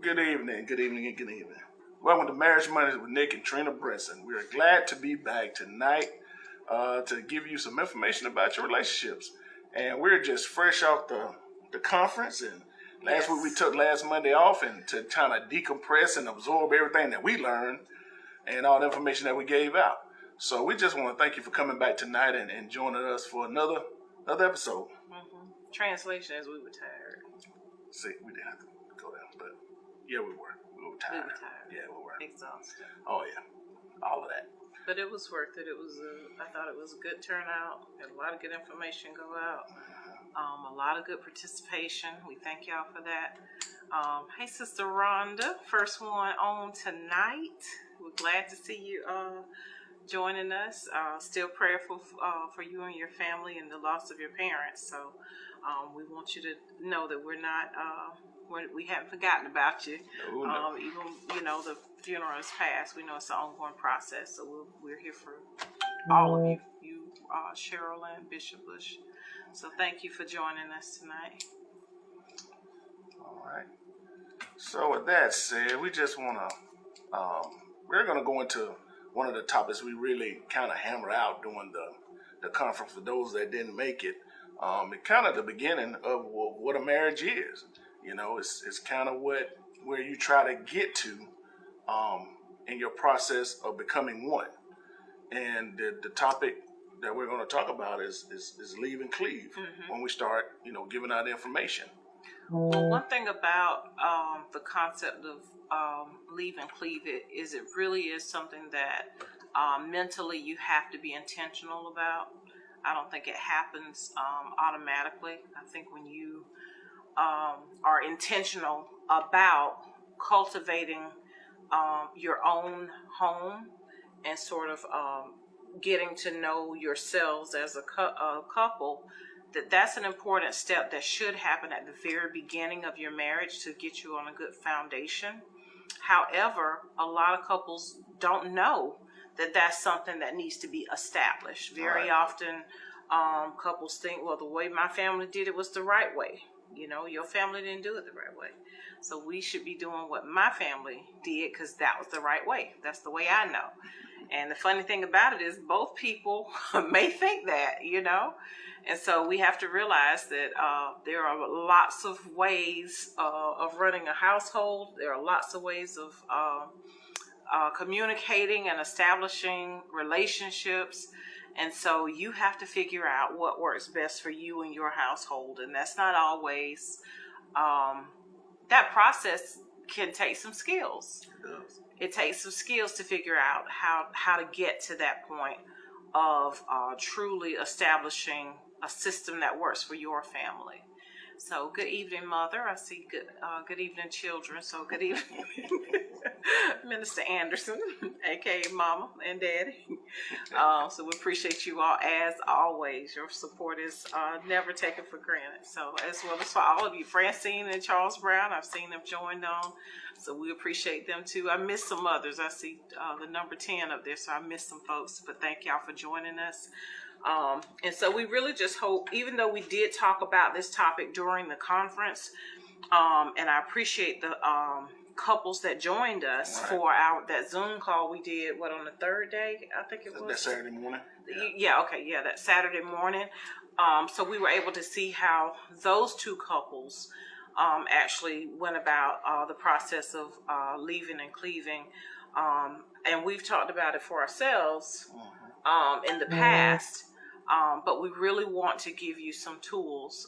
Good evening, good evening, and good evening. Welcome to Marriage Mondays with Nick and Trina Brinson. We are glad to be back tonight to give you some information about your relationships. And we're just fresh off the conference, and last week we took last Monday off and to kind of decompress and absorb everything that we learned and all the information that we gave out. So we just want to thank you for coming back tonight and joining us for another episode. Mm-hmm. Translation is we were tired. See, we didn't have to go there, but yeah, we were. We were tired. Yeah, we were. Exhausted. Oh, yeah. All of that. But it was worth it. I thought it was a good turnout. Had a lot of good information go out. A lot of good participation. We thank y'all for that. Hey, Sister Rhonda, first one on tonight. We're glad to see you joining us. Still prayerful for you and your family and the loss of your parents. So we want you to know that we're not, we haven't forgotten about you. No. Even, the funeral is past. We know it's an ongoing process. So we're here for all of you, Cheryl and Bishop Bush. So thank you for joining us tonight. All right. So with that said, we just want to, we're going to go into one of the topics we really kind of hammer out during the conference for those that didn't make it. It's kind of the beginning of what a marriage is. It's kind of where you try to get to in your process of becoming one. And the topic that we're going to talk about is leave and cleave when we start, giving out information. Well, one thing about the concept of leave and cleave is it really is something that mentally you have to be intentional about. I don't think it happens automatically. I think when you are intentional about cultivating your own home and sort of getting to know yourselves as a couple, that's an important step that should happen at the very beginning of your marriage to get you on a good foundation. However, a lot of couples don't know that that's something that needs to be established. Very often, couples think, well, the way my family did it was the right way. Your family didn't do it the right way. So we should be doing what my family did because that was the right way. That's the way I know. And the funny thing about it is both people may think that, And so we have to realize that there are lots of ways of running a household. There are lots of ways of communicating and establishing relationships. And so you have to figure out what works best for you and your household. And that's not always, that process can take some skills. It takes some skills to figure out how to get to that point of truly establishing a system that works for your family. So good evening, Mother. I see good evening, children. So good evening, Minister Anderson, aka Mama and Daddy. So we appreciate you all as always. Your support is never taken for granted. So as well as for all of you, Francine and Charles Brown, I've seen them joined on. So we appreciate them too. I missed some others. I see the number 10 up there, so I missed some folks. But thank y'all for joining us. And so we really just hope, even though we did talk about this topic during the conference, and I appreciate the couples that joined us for that Zoom call we did, on the third day, I think it was? That Saturday morning? That Saturday morning. So we were able to see how those two couples actually went about the process of leaving and cleaving. And we've talked about it for ourselves in the past. But we really want to give you some tools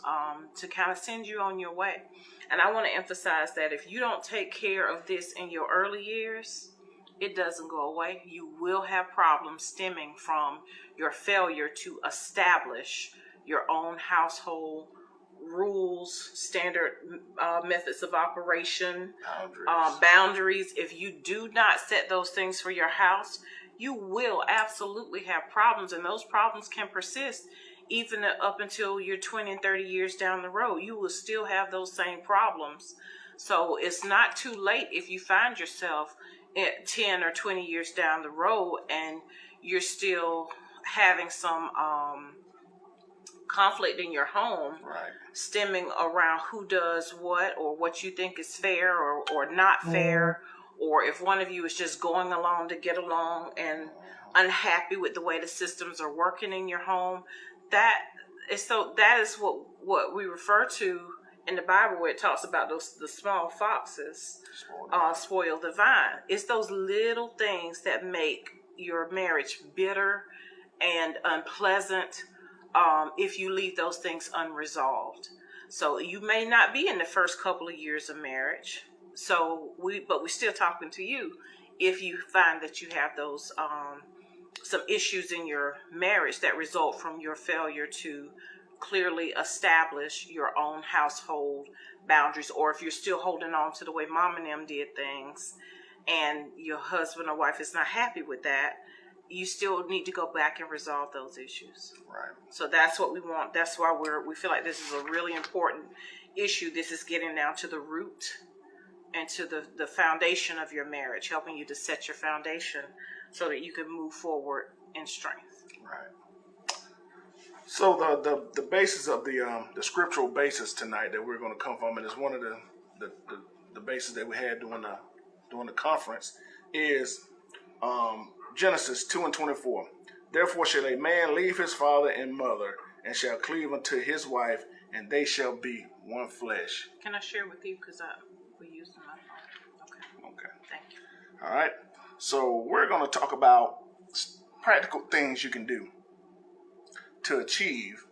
to kind of send you on your way. And I want to emphasize that if you don't take care of this in your early years, it doesn't go away. You will have problems stemming from your failure to establish your own household rules, standard methods of operation, boundaries. If you do not set those things for your house, you will absolutely have problems, and those problems can persist even up until you're 20 and 30 years down the road. You will still have those same problems. So it's not too late if you find yourself at 10 or 20 years down the road and you're still having some conflict in your home, right, stemming around who does what or what you think is fair or not fair, or if one of you is just going along to get along and unhappy with the way the systems are working in your home. That is what we refer to in the Bible, where it talks about the small foxes spoil the vine. It's those little things that make your marriage bitter and unpleasant if you leave those things unresolved. So you may not be in the first couple of years of marriage. But we're still talking to you if you find that you have those some issues in your marriage that result from your failure to clearly establish your own household boundaries, or if you're still holding on to the way mom and them did things and your husband or wife is not happy with that, you still need to go back and resolve those issues. right. So that's what we want. That's why we feel like this is a really important issue. This is getting down to the root and to the foundation of your marriage, helping you to set your foundation so that you can move forward in strength. Right. So the basis of the scriptural basis tonight that we're going to come from, and it's one of the bases that we had during the conference, is Genesis 2:24. Therefore shall a man leave his father and mother, and shall cleave unto his wife, and they shall be one flesh. Can I share with you, because we're using my phone? Okay. Thank you. All right. So we're going to talk about practical things you can do to achieve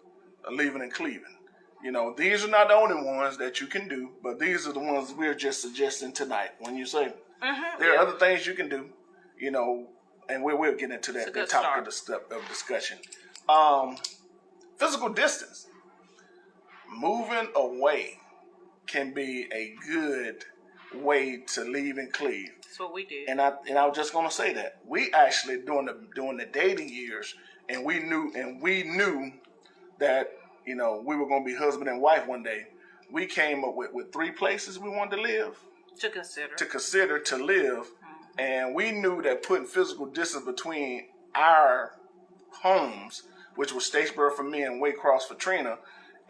leaving and cleaving. You know, these are not the only ones that you can do, but these are the ones we're just suggesting tonight. When you say there are other things you can do, you know, and we'll get into that topic of discussion. Physical distance. Moving away can be a good way to leave and cleave. That's what we did. And I was just gonna say that we actually during the dating years, and we knew that, you know, we were gonna be husband and wife one day. We came up with 3 places we wanted to live. To consider To live. And we knew that putting physical distance between our homes, which was Statesboro for me and Waycross for Trina,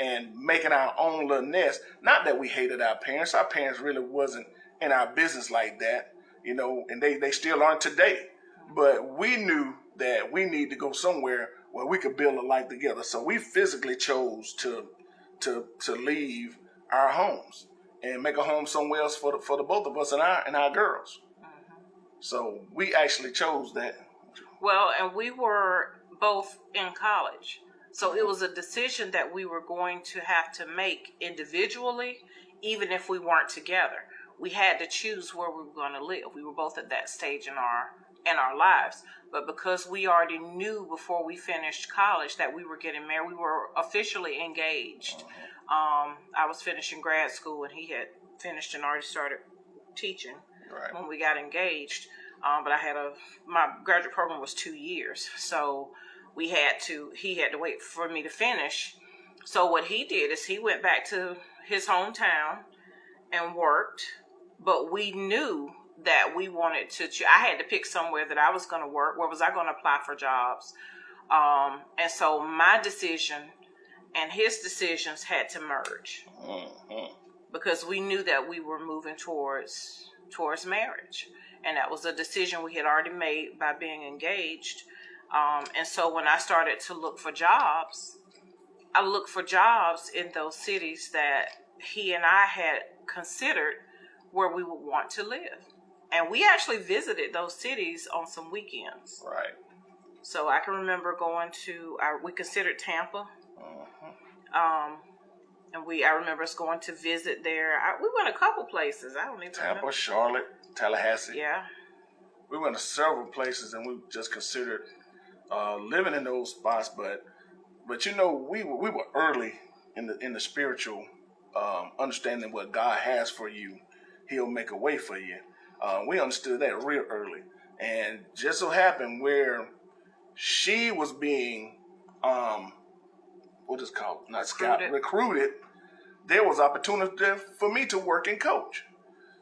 and making our own little nest. Not that we hated our parents. Our parents really wasn't in our business like that, you know, and they still aren't today. But we knew that we need to go somewhere where we could build a life together. So we physically chose to leave our homes and make a home somewhere else for the both of us and our girls. So we actually chose that. Well, and we were both in college. So it was a decision that we were going to have to make individually, even if we weren't together. We had to choose where we were going to live. We were both at that stage in our lives. But because we already knew before we finished college that we were getting married, we were officially engaged. I was finishing grad school and he had finished and already started teaching when we got engaged. But my graduate program was 2 years. So he had to wait for me to finish. So what he did is he went back to his hometown and worked. But we knew that we wanted to, I had to pick somewhere that I was going to work. Where was I going to apply for jobs? And so my decision and his decisions had to merge. Because we knew that we were moving towards marriage. And that was a decision we had already made by being engaged. And so when I started to look for jobs, I looked for jobs in those cities that he and I had considered where we would want to live. And we actually visited those cities on some weekends. Right. So I can remember going to, we considered Tampa. And I remember us going to visit there. We went a couple places. I don't even Tampa, remember. Charlotte, Tallahassee. Yeah. We went to several places and we just considered living in those spots. But you know, we were early in the spiritual understanding what God has for you. He'll make a way for you. We understood that real early. And just so happened where she was being, recruited, there was opportunity for me to work and coach.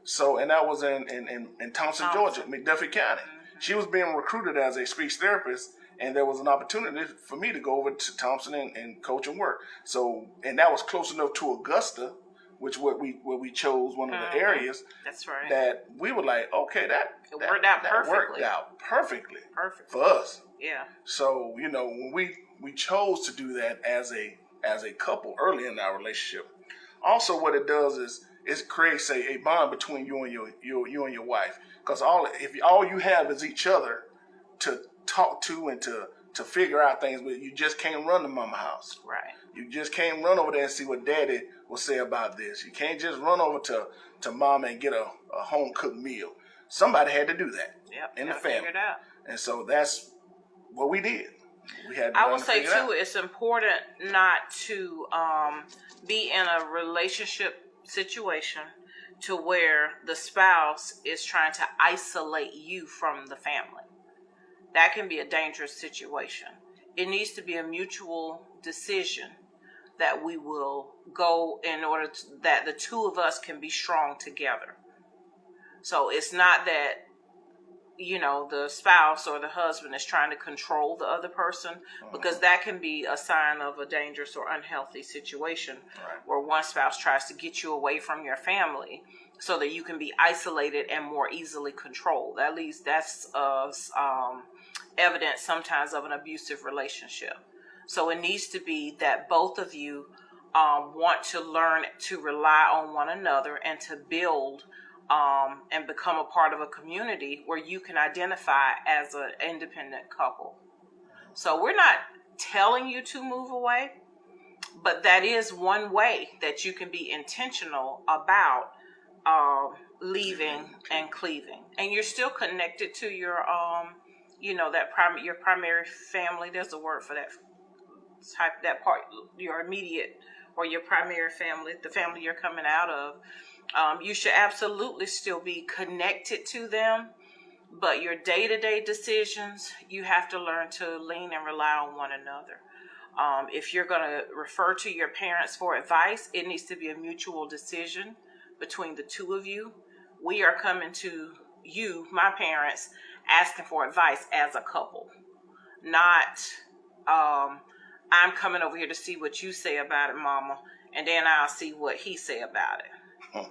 So, and that was in Thompson, Georgia, McDuffie County. She was being recruited as a speech therapist, and there was an opportunity for me to go over to Thompson and coach and work. So, and that was close enough to Augusta, which where we chose one of the areas. That's right. That we were like, okay, that worked out perfectly. Worked out perfectly. Perfect for us. Yeah. So, you know, when we chose to do that as a couple early in our relationship. Also, what it does is it creates a bond between you and your wife. Because if all you have is each other to talk to and to figure out things, but you just can't run to mama house. Right. You just can't run over there and see what daddy will say about this. You can't just run over to mama and get a home cooked meal. Somebody had to do that in the family. Figure it out. And so that's what we did. We had to I will say too, out. it's important not to be in a relationship situation to where the spouse is trying to isolate you from the family. That can be a dangerous situation. It needs to be a mutual decision that we will go in order that the two of us can be strong together. So it's not that, you know, the spouse or the husband is trying to control the other person, because that can be a sign of a dangerous or unhealthy situation where one spouse tries to get you away from your family so that you can be isolated and more easily controlled. At least that's evidence sometimes of an abusive relationship. So it needs to be that both of you want to learn to rely on one another and to build and become a part of a community where you can identify as an independent couple. So we're not telling you to move away, but that is one way that you can be intentional about leaving and cleaving. And you're still connected to your, you know, your primary family. There's a word for that type, that part, your immediate or your primary family, the family you're coming out of. You should absolutely still be connected to them, but your day-to-day decisions, you have to learn to lean and rely on one another. If you're going to refer to your parents for advice, it needs to be a mutual decision between the two of you. We are coming to you, my parents, asking for advice as a couple, not I'm coming over here to see what you say about it, mama, and then I'll see what he say about it.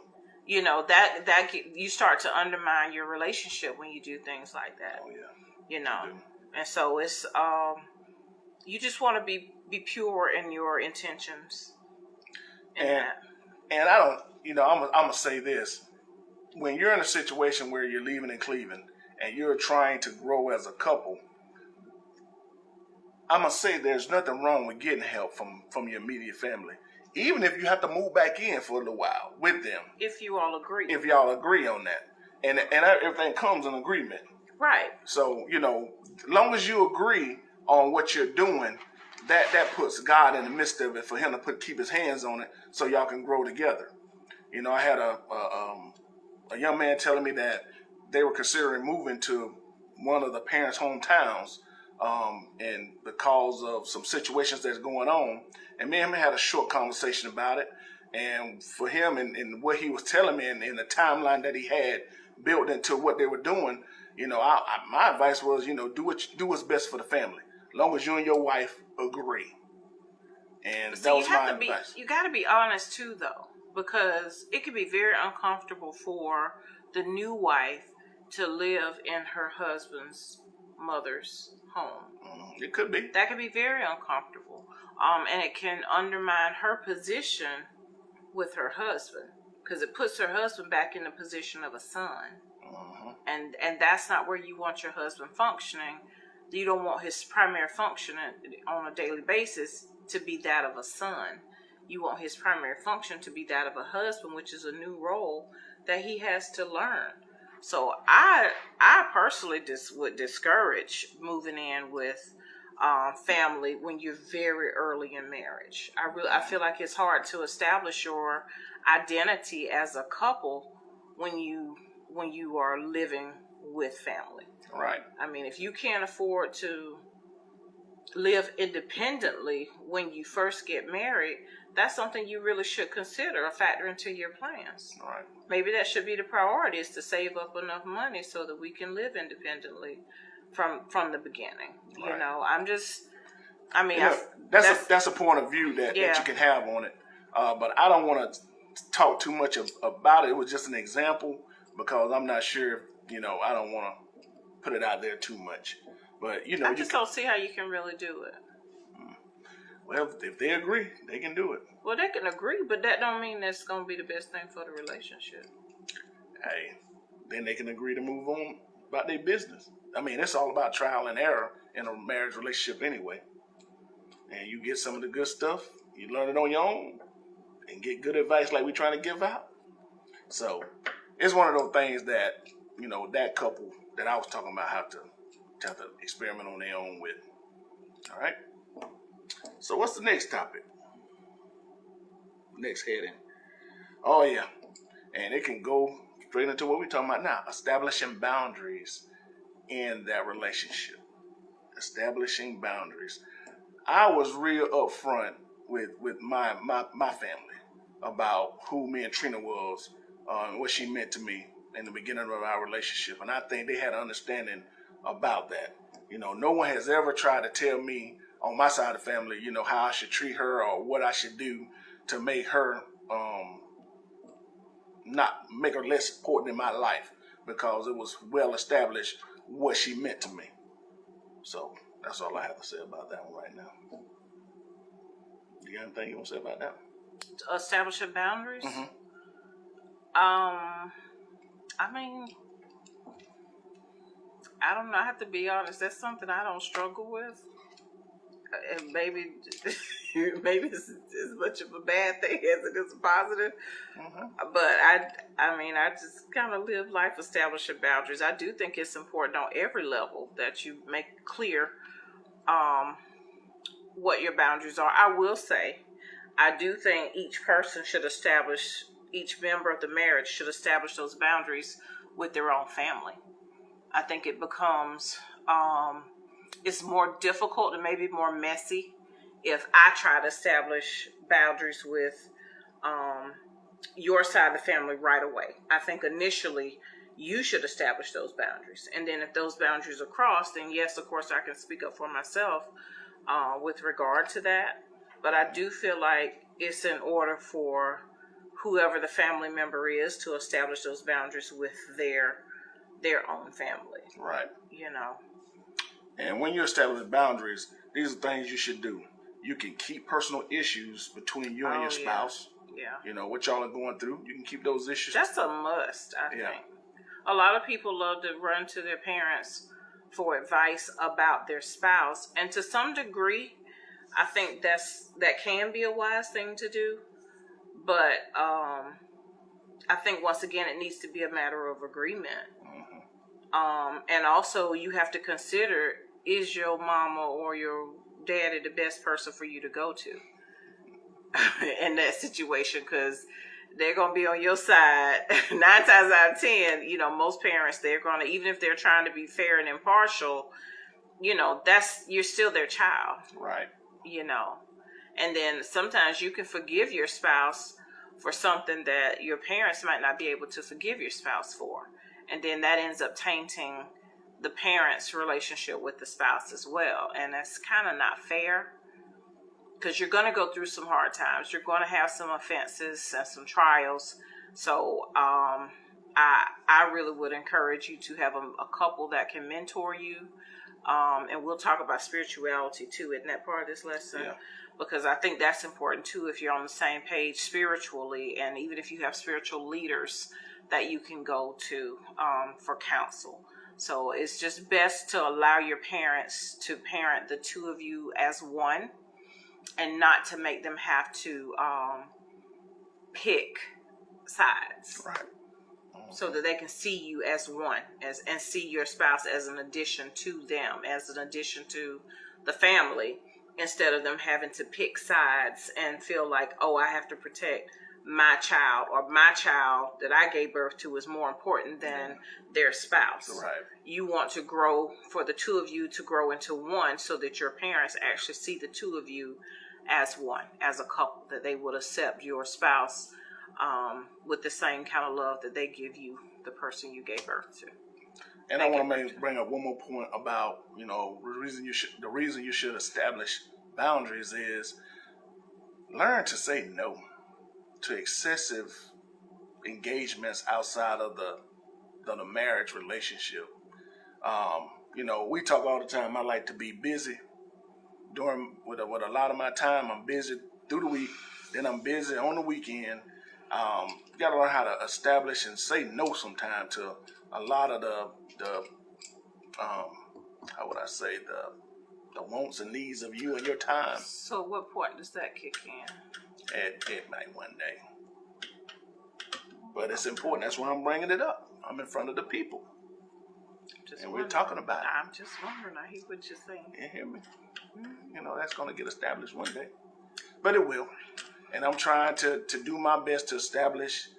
You know, that you start to undermine your relationship when you do things like that. Oh, yeah. You know, and so it's you just want to be pure in your intentions. And I don't, you know, I'm gonna say this: when you're in a situation where you're leaving and cleaving, and you're trying to grow as a couple, I'm gonna say there's nothing wrong with getting help from your immediate family. Even if you have to move back in for a little while with them. If you all agree. If y'all agree on that. And everything comes in agreement. Right. So, you know, as long as you agree on what you're doing, that puts God in the midst of it for him to keep his hands on it so y'all can grow together. You know, I had a young man telling me that they were considering moving to one of the parents' hometowns and because of some situations that's going on. And me and him had a short conversation about it. And for him and what he was telling me and the timeline that he had built into what they were doing, you know, my advice was, you know, do what's best for the family, as long as you and your wife agree. And that was my advice. You got to be honest too, though, because it can be very uncomfortable for the new wife to live in her husband's mother's home. It could be. That could be very uncomfortable. And it can undermine her position with her husband, because it puts her husband back in the position of a son. And that's not where you want your husband functioning. You don't want his primary function on a daily basis to be that of a son. You want his primary function to be that of a husband, which is a new role that he has to learn. So I personally would discourage moving in with family when you're very early in marriage. I feel like it's hard to establish your identity as a couple when you are living with family. Right. I mean, if you can't afford to live independently when you first get married, that's something you really should consider a factor into your plans. Right. Maybe that should be the priority, is to save up enough money so that we can live independently from the beginning. Right. You know, I'm just. I mean, that's a point of view that you can have on it. But I don't want to talk too much about it. It was just an example because I'm not sure. You know, I don't want to put it out there too much. But you know, I just don't see how you can really do it. Well, if they agree, they can do it. Well, they can agree, but that don't mean that's going to be the best thing for the relationship. Hey, then they can agree to move on about their business. I mean, it's all about trial and error in a marriage relationship anyway. And you get some of the good stuff, you learn it on your own, and get good advice like we're trying to give out. So it's one of those things that, you know, that couple that I was talking about have to experiment on their own with. All right. So what's the next topic? Next heading. Oh yeah. And it can go straight into what we're talking about now. Establishing boundaries in that relationship. Establishing boundaries. I was real upfront with my family about who me and Trina was, what she meant to me in the beginning of our relationship. And I think they had an understanding about that. You know, no one has ever tried to tell me on my side of the family, you know, how I should treat her or what I should do to make her not make her less important in my life, because it was well established what she meant to me. So that's all I have to say about that one right now. You got anything you want to say about that? Establishing boundaries? Mm-hmm. I mean, I don't know. I have to be honest. That's something I don't struggle with. And maybe it's as much of a bad thing as it is a positive. Mm-hmm. But I just kind of live life establishing boundaries. I do think it's important on every level that you make clear what your boundaries are. I will say, I do think each member of the marriage should establish those boundaries with their own family. I think it becomes, it's more difficult and maybe more messy if I try to establish boundaries with your side of the family right away. I think initially you should establish those boundaries. And then if those boundaries are crossed, then yes, of course, I can speak up for myself with regard to that. But I do feel like it's in order for whoever the family member is to establish those boundaries with their own family. Right. You know. And when you establish boundaries, these are things you should do. You can keep personal issues between you and your spouse. Yeah. You know, what y'all are going through, you can keep those issues. That's a must, I think. A lot of people love to run to their parents for advice about their spouse. And to some degree, I think that can be a wise thing to do. But I think, once again, it needs to be a matter of agreement. Mm-hmm. And also, you have to consider, is your mama or your daddy the best person for you to go to in that situation? Because they're going to be on your side 9 times out of 10. You know, most parents, they're going to, even if they're trying to be fair and impartial, you know, you're still their child. Right. You know, and then sometimes you can forgive your spouse for something that your parents might not be able to forgive your spouse for. And then that ends up tainting the parents' relationship with the spouse as well. And that's kind of not fair, because you're going to go through some hard times. You're going to have some offenses and some trials. So I really would encourage you to have a couple that can mentor you. And we'll talk about spirituality too in that part of this lesson. Yeah. Because I think that's important too, if you're on the same page spiritually, and even if you have spiritual leaders that you can go to for counsel. So it's just best to allow your parents to parent the two of you as one, and not to make them have to pick sides. Right. So that they can see you as one, and see your spouse as an addition to them, as an addition to the family, instead of them having to pick sides and feel like, oh, I have to protect my child, or my child that I gave birth to is more important than their spouse. Right. You want to grow, for the two of you to grow into one, so that your parents actually see the two of you as one, as a couple, that they would accept your spouse with the same kind of love that they give you, the person you gave birth to. And I want to bring up one more point about, the reason you should establish boundaries is learn to say no to excessive engagements outside of the marriage relationship. We talk all the time. I like to be busy with a lot of my time. I'm busy through the week, then I'm busy on the weekend. You got to learn how to establish and say no sometimes to a lot of the how would I say, the wants and needs of you and your time. So what point does that kick in? At midnight one day. But it's important. That's why I'm bringing it up. I'm in front of the people. We're talking about it. I'm just wondering. I hear what you're saying. You hear me? That's going to get established one day. But it will. And I'm trying to do my best to establish,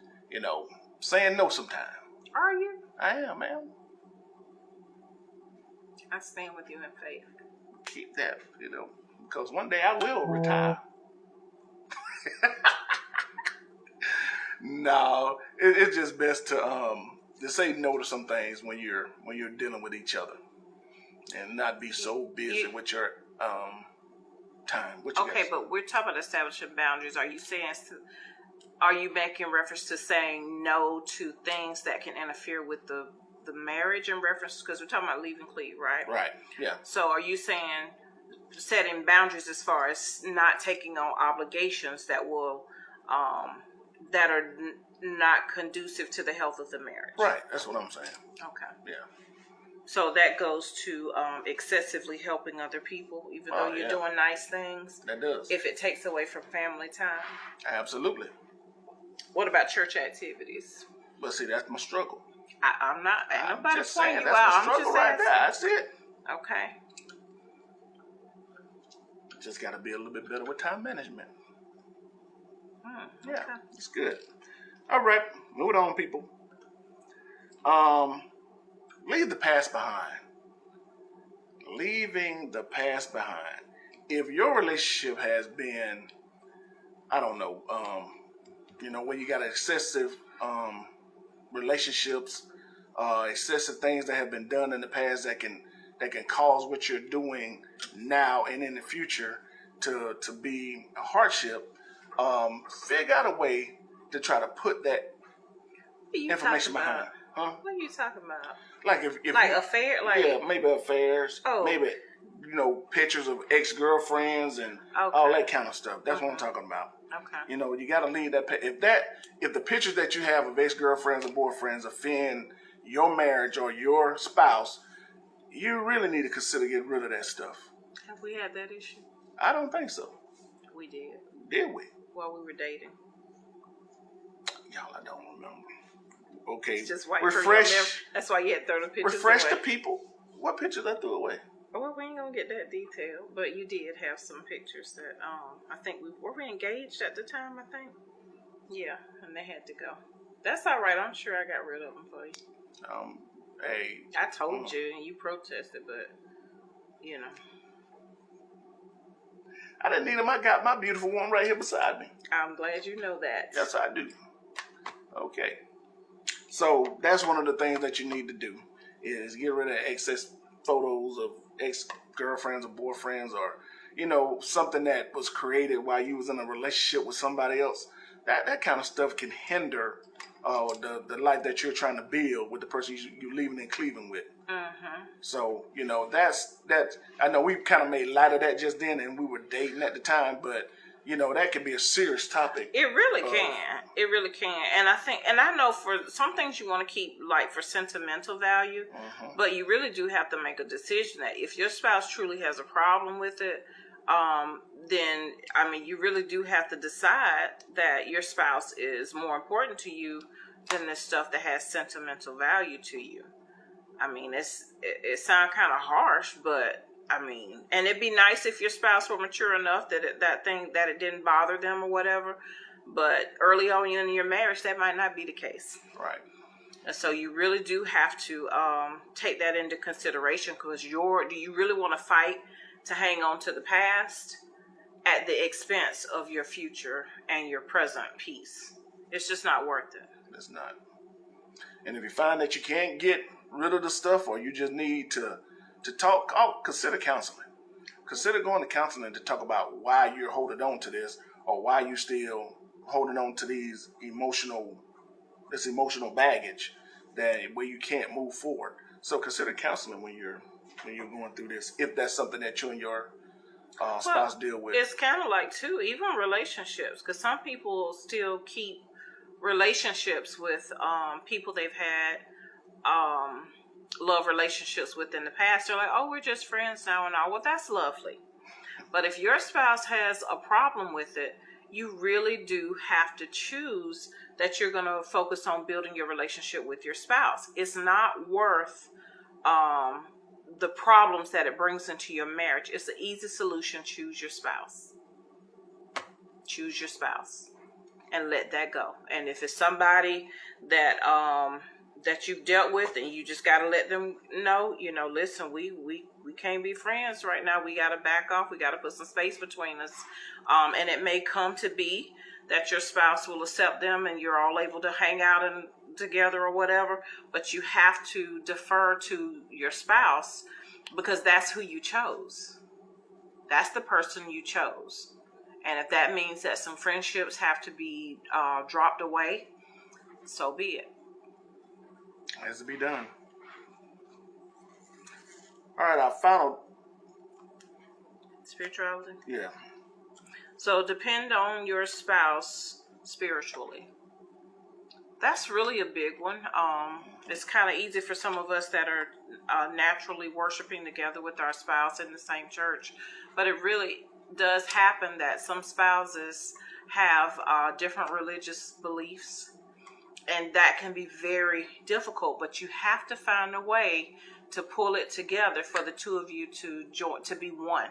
saying no sometime. Are you? I am, man. I stand with you in faith. Keep that, because one day I will retire. No, it's just best to say no to some things when you're dealing with each other, and not be so busy with your time. Okay, but we're talking about establishing boundaries. Are you making reference to saying no to things that can interfere with the marriage in reference, because we're talking about leaving Cleave, right? Right, yeah. So are you saying setting boundaries as far as not taking on obligations that will, that are not conducive to the health of the marriage? Right, that's what I'm saying. Okay. Yeah. So that goes to excessively helping other people, even though you're doing nice things. That does. If it takes away from family time. Absolutely. What about church activities? But see, that's my struggle. I'm not. Ain't nobody pointing you that's out. my struggle right there. That's it. Okay. Just got to be a little bit better with time management. Okay. It's good. All right, moving on, people. Leave the past behind. Leaving the past behind. If your relationship has been, I don't know, when you got excessive relationships, excessive things that have been done in the past that can cause what you're doing now and in the future to be a hardship, figure out a way to try to put that information behind. Huh? What are you talking about? Like if affair, maybe affairs, maybe pictures of ex-girlfriends and all that kind of stuff. That's what I'm talking about. Okay. You got to leave that. If the pictures that you have of ex-girlfriends or boyfriends offend your marriage or your spouse, you really need to consider getting rid of that stuff. Have we had that issue? I don't think so. We did. Did we? While we were dating. Y'all, I don't remember. Okay. It's just white. Refresh. That's why you had thrown the pictures Refresh away. the people. What pictures I threw away? Well, we ain't gonna get that detail, but you did have some pictures that I think were we engaged at the time. I think. Yeah, and they had to go. That's all right. I'm sure I got rid of them for you. Hey. I told you, and you protested, but I didn't need them. I got my beautiful one right here beside me. I'm glad you know that. Yes, I do. Okay. So that's one of the things that you need to do is get rid of excess photos of ex-girlfriends or boyfriends or, something that was created while you was in a relationship with somebody else. That kind of stuff can hinder the life that you're trying to build with the person you're leaving in Cleveland with. Mm-hmm. So, that's I know we kind of made light of that just then and we were dating at the time, but that can be a serious topic. It really can. It really can. And I know for some things you want to keep like for sentimental value, but you really do have to make a decision that if your spouse truly has a problem with it, then, you really do have to decide that your spouse is more important to you than the stuff that has sentimental value to you. It sounds kind of harsh, but and it'd be nice if your spouse were mature enough that it didn't bother them or whatever. But early on in your marriage, that might not be the case. Right. And so you really do have to take that into consideration because do you really want to fight to hang on to the past at the expense of your future and your present peace? It's just not worth it. It's not. And if you find that you can't get rid of the stuff, or you just need to talk, consider counseling. Consider going to counseling to talk about why you're holding on to this, or why you still holding on to this emotional baggage where you can't move forward. So consider counseling when you're going through this, if that's something that you and your spouse deal with. It's kind of like too, even relationships, because some people still keep relationships with people they've had love relationships with in the past. They're like, oh, we're just friends now and all. Well, that's lovely. But if your spouse has a problem with it, you really do have to choose that you're going to focus on building your relationship with your spouse. It's not worth the problems that it brings into your marriage. It's an easy solution. Choose your spouse. Choose your spouse and let that go. And if it's somebody that that you've dealt with, and you just got to let them know, listen, we can't be friends right now. We got to back off. We got to put some space between us. And it may come to be that your spouse will accept them and you're all able to hang out and together or whatever, but you have to defer to your spouse because that's who you chose. That's the person you chose. And if that means that some friendships have to be dropped away, so be it. Has to be done. All right, our final. Spirituality? Yeah. So depend on your spouse spiritually. That's really a big one. It's kind of easy for some of us that are naturally worshiping together with our spouse in the same church. But it really does happen that some spouses have different religious beliefs. And that can be very difficult, but you have to find a way to pull it together for the two of you to be one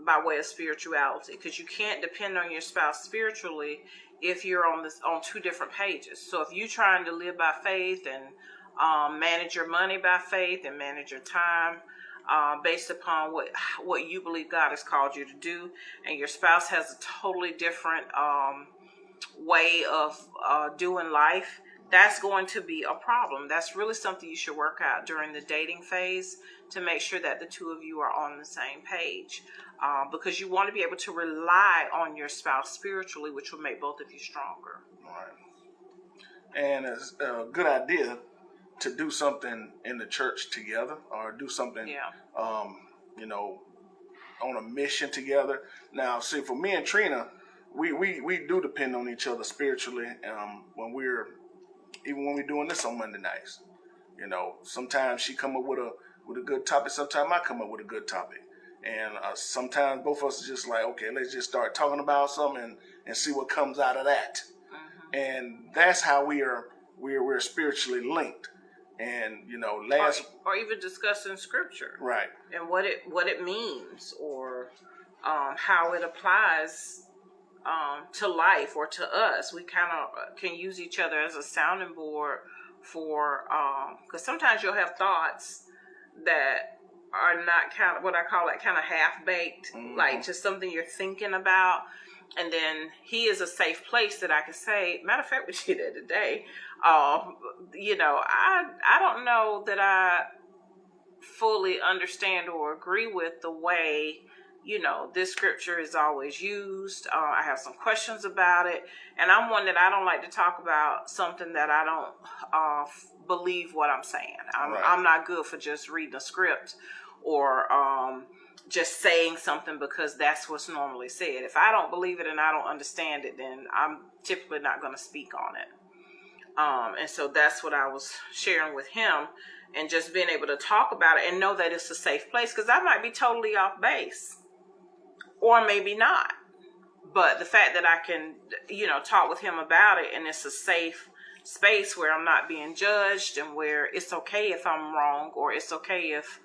by way of spirituality. Because you can't depend on your spouse spiritually if you're on two different pages. So if you're trying to live by faith and manage your money by faith and manage your time based upon what you believe God has called you to do, and your spouse has a totally different way of doing life, that's going to be a problem. That's really something you should work out during the dating phase to make sure that the two of you are on the same page, because you want to be able to rely on your spouse spiritually, which will make both of you stronger. Right. And it's a good idea to do something in the church together, or do something on a mission together. Now, see, for me and Trina, we do depend on each other spiritually when we're doing this on Monday nights. Sometimes she come up with a good topic. Sometimes I come up with a good topic. And sometimes both of us are just like, okay, let's just start talking about something and see what comes out of that. Mm-hmm. And that's how we're spiritually linked. And or even discussing scripture, right? And what it means, or how it applies to life or to us. We kind of can use each other as a sounding board for because sometimes you'll have thoughts that are not kind of what I call kind of half-baked, mm-hmm. like just something you're thinking about, and then he is a safe place that I can say, matter of fact, we did that today. I don't know that I fully understand or agree with the way this scripture is always used. I have some questions about it, and I'm one that I don't like to talk about something that I don't believe what I'm saying. I'm not good for just reading a script or just saying something because that's what's normally said. If I don't believe it and I don't understand it, then I'm typically not going to speak on it. And so that's what I was sharing with him, and just being able to talk about it and know that it's a safe place, because I might be totally off base or maybe not. But the fact that I can, talk with him about it, and it's a safe space where I'm not being judged, and where it's okay if I'm wrong, or it's okay if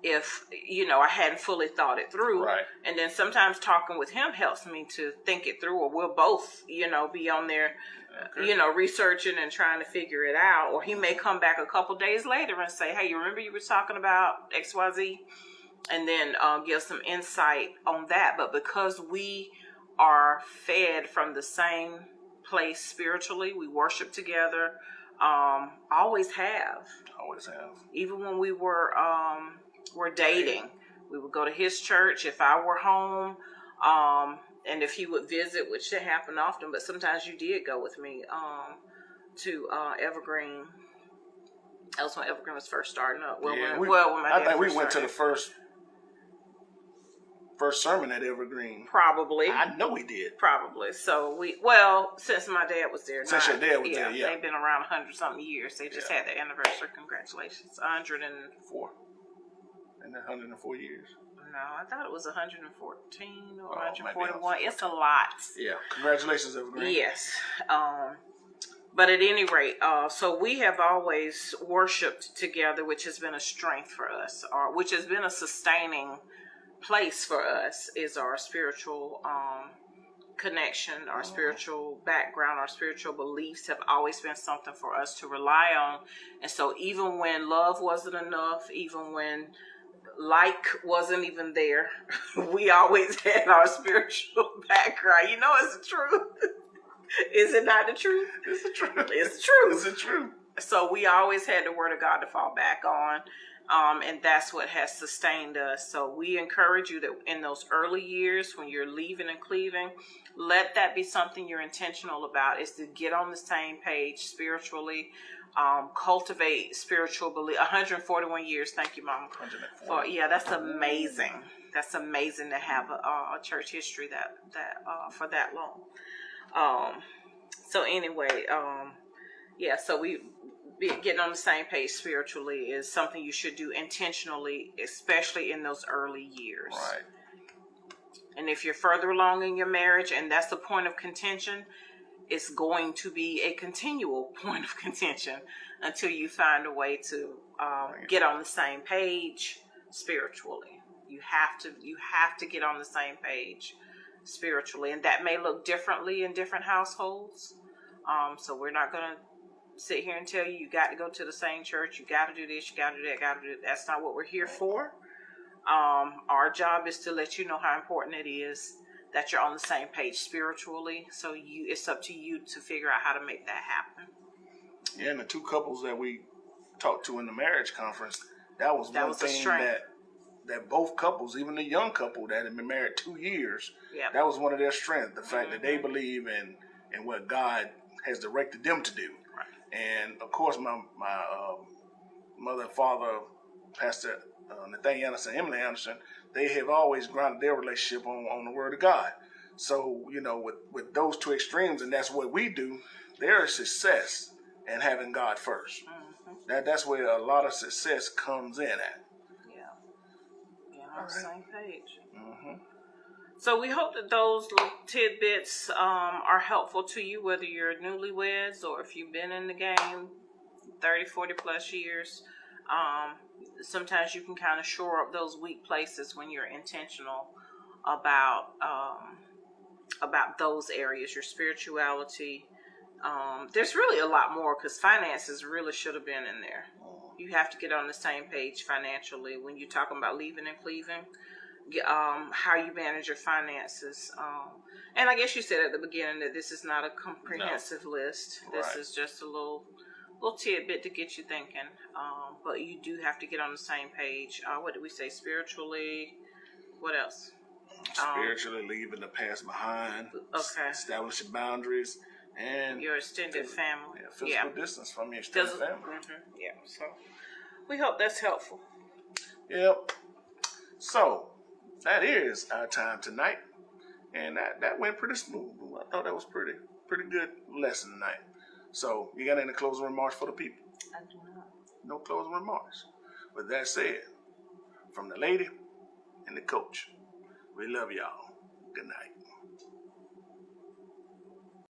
I hadn't fully thought it through. Right. And then sometimes talking with him helps me to think it through, or we'll both, be on there, researching and trying to figure it out. Or he may come back a couple days later and say, hey, you remember you were talking about XYZ? And then give some insight on that. But because we are fed from the same place spiritually, we worship together, Always have. Always have. Even when we were dating, we would go to his church if I were home, and if he would visit, which didn't happen often, but sometimes you did go with me to Evergreen. That was when Evergreen was first starting up. When I think we went to the first sermon at Evergreen. Probably. I know we did. Probably. So since my dad was there. Since your dad was there, yeah. They've been around 100-something years. They just had their anniversary. Congratulations. 104. And 104 years. No, I thought it was 114 or 141. Maybe. It's a lot. Yeah. Congratulations, Evergreen. Yes. But at any rate, so we have always worshiped together, which has been a strength for us, or which has been a sustaining place for us, is our spiritual connection, our spiritual background, our spiritual beliefs have always been something for us to rely on. And so even when love wasn't enough, even when wasn't even there, we always had our spiritual background. You know, it's the truth. Is it not the truth? It's the truth. It's the truth. It's the truth. So we always had the Word of God to fall back on. And that's what has sustained us. So we encourage you that in those early years when you're leaving and cleaving, let that be something you're intentional about, is to get on the same page spiritually, cultivate spiritual belief. 141 years. Thank you, Mama. 140. That's amazing. That's amazing to have a church history that for that long. So anyway, so getting on the same page spiritually is something you should do intentionally, especially in those early years. Right. And if you're further along in your marriage and that's the point of contention, it's going to be a continual point of contention until you find a way to get on the same page spiritually. You have to get on the same page spiritually, and that may look differently in different households. So we're not going to sit here and tell you got to go to the same church, you got to do this, you got to do that, That's not what we're here for. Our job is to let you know how important it is that you're on the same page spiritually. So it's up to you to figure out how to make that happen. Yeah, and the two couples that we talked to in the marriage conference, that was one thing that both couples, even the young couple that had been married 2 years, that was one of their strengths. The fact that they believe in what God has directed them to do. Right. And of course, my mother and father, Pastor Nathaniel Anderson, Emily Anderson, they have always grounded their relationship on the Word of God. So, with those two extremes, and that's what we do, there is success in having God first. Mm-hmm. That's where a lot of success comes in at. On the same page. Mm-hmm. So we hope that those little tidbits are helpful to you, whether you're newlyweds or if you've been in the game 30, 40 plus years. Sometimes you can kind of shore up those weak places when you're intentional about those areas, your spirituality. There's really a lot more, because finances really should have been in there. You have to get on the same page financially when you're talking about leaving and cleaving. How you manage your finances. And I guess you said at the beginning that this is not a comprehensive list. This is just a little tidbit to get you thinking. But you do have to get on the same page. What did we say? Spiritually. What else? Spiritually, leaving the past behind. Okay. Establishing boundaries. And your extended family. Physical distance from your extended family. Mm-hmm. Yeah. So we hope that's helpful. Yep. So that is our time tonight. And that went pretty smooth. I thought that was pretty good lesson tonight. So you got any closing remarks for the people? I do not. No closing remarks. With that said, from the lady and the coach, we love y'all. Good night.